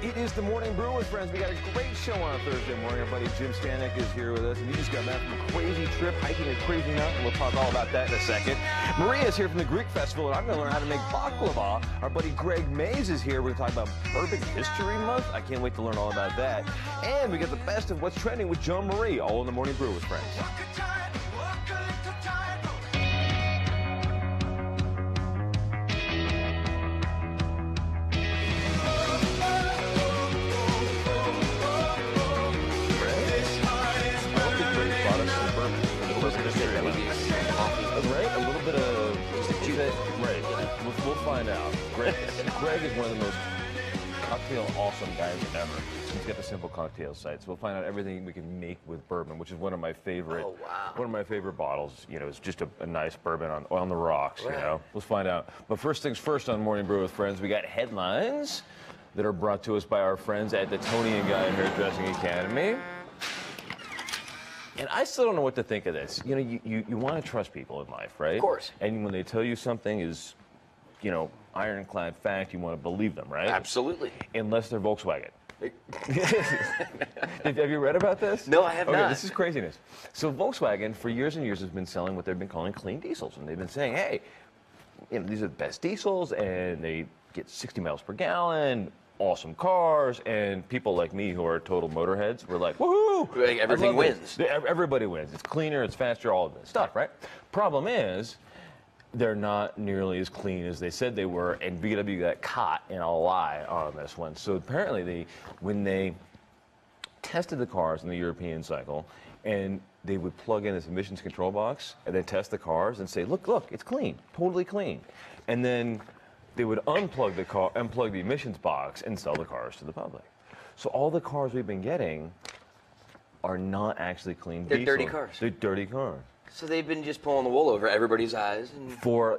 It is the Morning Brew with friends. We got a great show on Thursday morning. Our buddy Jim Stanek is here with us, and he just got back from a crazy trip, hiking a crazy mountain. We'll talk all about that in a second. Maria is here from the Greek Festival, and I'm going to learn how to make baklava. Our buddy Greg Mays is here. We're going to talk about Bourbon History Month. I can't wait to learn all about that. And we get the best of what's trending with Joe Marie, all in the Morning Brew with friends. We'll find out. Greg is one of the most cocktail awesome guys ever. He's got the Simple Cocktail site, so we'll find out everything we can make with bourbon, which is one of my favorite. Oh, wow. One of my favorite bottles. You know, it's just a nice bourbon on the rocks. Right. You know, we'll find out. But first things first on Morning Brew with Friends, we got headlines that are brought to us by our friends at the Tony and Guy Hairdressing Academy. And I still don't know what to think of this. You know, you want to trust people in life, right? Of course. And when they tell you something is, you know, ironclad fact, you want to believe them, right? Absolutely. Unless they're Volkswagen. Have you read about this? No, I have not. This is craziness. So Volkswagen, for years and years, has been selling what they've been calling clean diesels. And they've been saying, hey, you know, these are the best diesels, and they get 60 miles per gallon, awesome cars, and people like me who are total motorheads were like, woohoo! Like everything wins. Everybody wins. It's cleaner, it's faster, all of this stuff, right? Problem is, they're not nearly as clean as they said they were, and VW got caught in a lie on this one. So apparently, when they tested the cars in the European cycle, and they would plug in this emissions control box, and then test the cars and say, look, it's clean, totally clean. And then they would unplug the emissions box and sell the cars to the public. So all the cars we've been getting are not actually clean diesel. They're dirty cars. They're dirty cars. So they've been just pulling the wool over everybody's eyes, and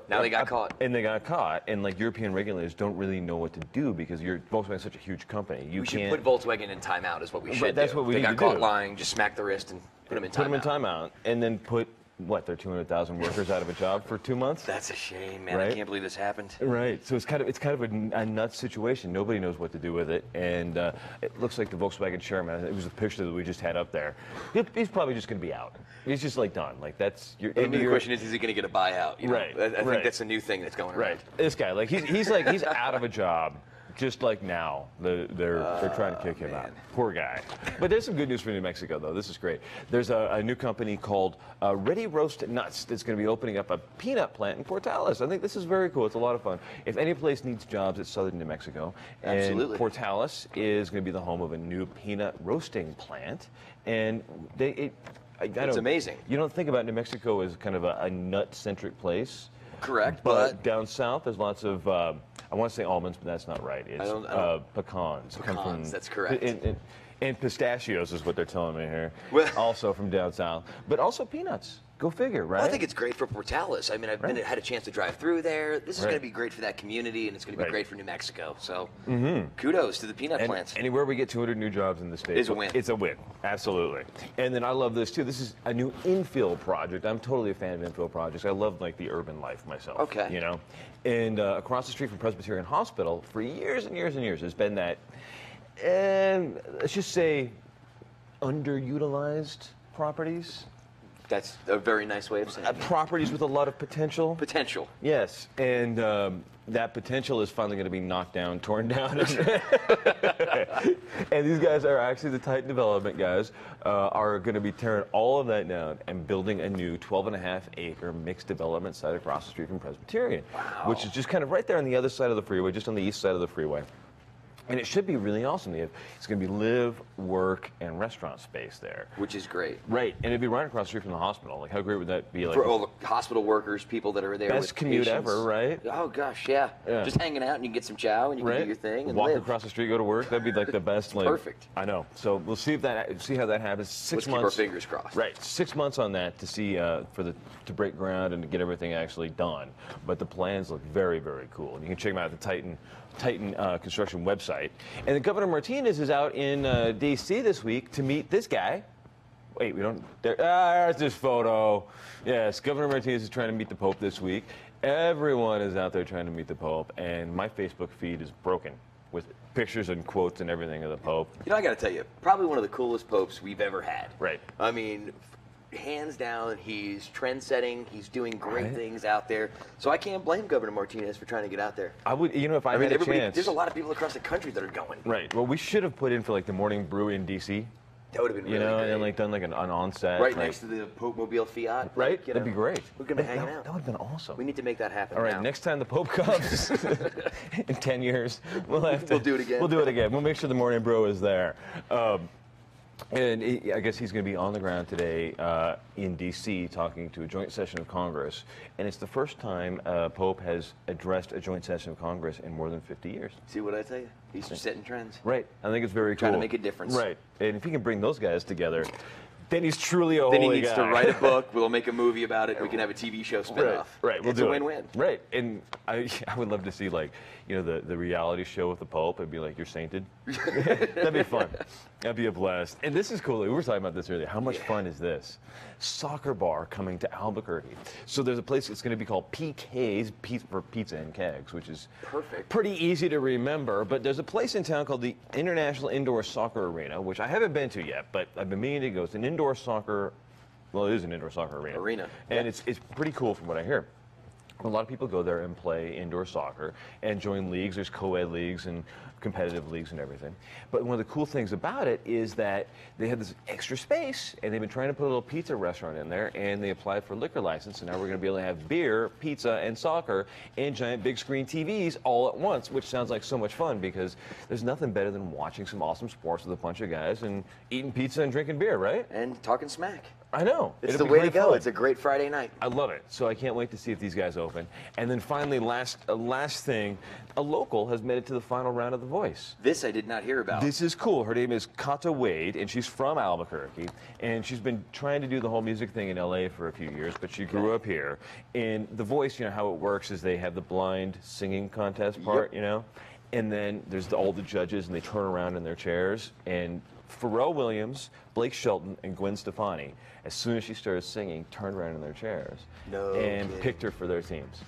now they got caught. And they got caught, and like European regulators don't really know what to do because Volkswagen is such a huge company. We should put Volkswagen in timeout is what we should do. That's what we need to do. They got caught lying, just smack the wrist and put them in timeout. Put them in timeout, and then put, what, their 200,000 workers out of a job for 2 months? That's a shame, man. Right? I can't believe this happened. Right. So it's kind of a nuts situation. Nobody knows what to do with it, and it looks like the Volkswagen chairman. It was a picture that we just had up there. He's probably just going to be out. He's just like done. Like that's your. And the question is he going to get a buyout? You know? Right. I think that's a new thing that's going around. Right. This guy, like he's out of a job. Just like now, they're trying to kick him out. Poor guy. But there's some good news for New Mexico, though. This is great. There's a new company called Ready Roast Nuts that's going to be opening up a peanut plant in Portales. I think this is very cool. It's a lot of fun. If any place needs jobs, it's southern New Mexico. Absolutely. And Portales is going to be the home of a new peanut roasting plant. And it's amazing. You don't think about New Mexico as kind of a nut-centric place. Correct, but down south, there's lots of, I want to say almonds, but that's not right. It's pecans. Pecans, that's correct. And pistachios is what they're telling me here. Well, also from down south. But also peanuts. Go figure, right? Well, I think it's great for Portales. I mean, I've had a chance to drive through there. This is going to be great for that community, and it's going to be great for New Mexico. So kudos to the peanut plants. Anywhere we get 200 new jobs in the state is a win. It's a win, absolutely. And then I love this, too. This is a new infill project. I'm totally a fan of infill projects. I love, like, the urban life myself. Okay. You know? And across the street from Presbyterian Hospital, for years and years and years, has been that, let's just say, underutilized properties. That's a very nice way of saying it. Properties with a lot of potential. Potential. Yes, and that potential is finally going to be knocked down, torn down. And these guys are actually the Titan Development guys, are going to be tearing all of that down and building a new 12.5-acre mixed development site across the street from Presbyterian, which is just kind of right there on the other side of the freeway, just on the east side of the freeway. And it should be really awesome. It's going to be live, work, and restaurant space there. Which is great. Right. And it'd be right across the street from the hospital. Like, how great would that be? Like, for all the hospital workers, people that are there with best commute patients. Ever, right? Oh, gosh, yeah. Just hanging out, and you can get some chow, and you can do your thing, and walk live. across the street, go to work. That'd be like the best. Like, perfect. I know. So we'll see how that happens. 6 months. Let's keep our fingers crossed. Right. 6 months on that to see to break ground and to get everything actually done. But the plans look very, very cool. And you can check them out at the Titan Construction website. And then Governor Martinez is out in D.C. this week to meet this guy. Wait, we don't. There's this photo. Yes, Governor Martinez is trying to meet the Pope this week. Everyone is out there trying to meet the Pope, and my Facebook feed is broken. with pictures and quotes and everything of the Pope. You know, I got to tell you, probably one of the coolest popes we've ever had. Right. I mean, hands down, he's trend-setting. He's doing great things out there. So I can't blame Governor Martinez for trying to get out there. I would, you know, if I mean, had a chance. there's a lot of people across the country that are going. Right. Well, we should have put in for like the morning brew in D.C. That would have been really great. And like done like an onset. Right next to the Pope Mobile Fiat. Right? That'd be great. We're going to be hanging out. That would have been awesome. We need to make that happen. All right, now. next time the Pope comes in 10 years, we'll do it again. We'll do it again. We'll make sure the morning brew is there. And I guess he's going to be on the ground today in D.C. talking to a joint session of Congress. And it's the first time Pope has addressed a joint session of Congress in more than 50 years. See what I tell you? He's setting trends. Right. I think it's very cool. Trying to make a difference. Right. And if he can bring those guys together, then he's truly a holy guy. Then he needs to write a book. We'll make a movie about it. We can have a TV show spinoff. Right. We'll it's do a win-win. Right. And I would love to see, like, you know, the reality show with the Pope. It'd be like, you're sainted. That'd be fun. That'd be a blast. And this is cool. We were talking about this earlier. How much fun is this? Soccer Bar coming to Albuquerque. So there's a place that's going to be called PKs, for Pizza and Kegs, which is perfect. Pretty easy to remember. But there's a place in town called the International Indoor Soccer Arena, which I haven't been to yet, but I've been meaning to go. It's an indoor soccer. Well, it is an indoor soccer arena. And it's pretty cool from what I hear. A lot of people go there and play indoor soccer and join leagues. There's co-ed leagues and competitive leagues and everything. But one of the cool things about it is that they have this extra space, and they've been trying to put a little pizza restaurant in there, and they applied for a liquor license, and now we're going to be able to have beer, pizza, and soccer and giant big screen TVs all at once, which sounds like so much fun because there's nothing better than watching some awesome sports with a bunch of guys and eating pizza and drinking beer, right? And talking smack. I know. It's the way to go. It's a great Friday night. I love it. So I can't wait to see if these guys open. And then finally, last thing, a local has made it to the final round of The Voice. This I did not hear about. This is cool. Her name is Kata Wade, and she's from Albuquerque. And she's been trying to do the whole music thing in L.A. for a few years, but she grew up here. And The Voice, you know, how it works is they have the blind singing contest part, you know? And then there's all the judges, and they turn around in their chairs. And Pharrell Williams, Blake Shelton, and Gwen Stefani, as soon as she started singing, turned around in their chairs and picked her for their teams.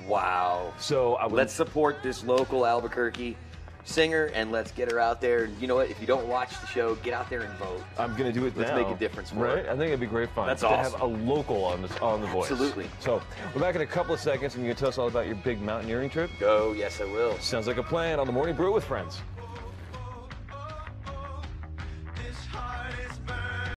Wow. So let's support this local Albuquerque singer, and let's get her out there. You know what? If you don't watch the show, get out there and vote. I'm going to do it Let's now. make a difference for Right? it. I think it'd be great fun. That's to awesome. have a local on The Voice. Absolutely. So we're back in a couple of seconds, and you're going to tell us all about your big mountaineering trip? Go. Yes, I will. Sounds like a plan on the Morning Brew with Friends.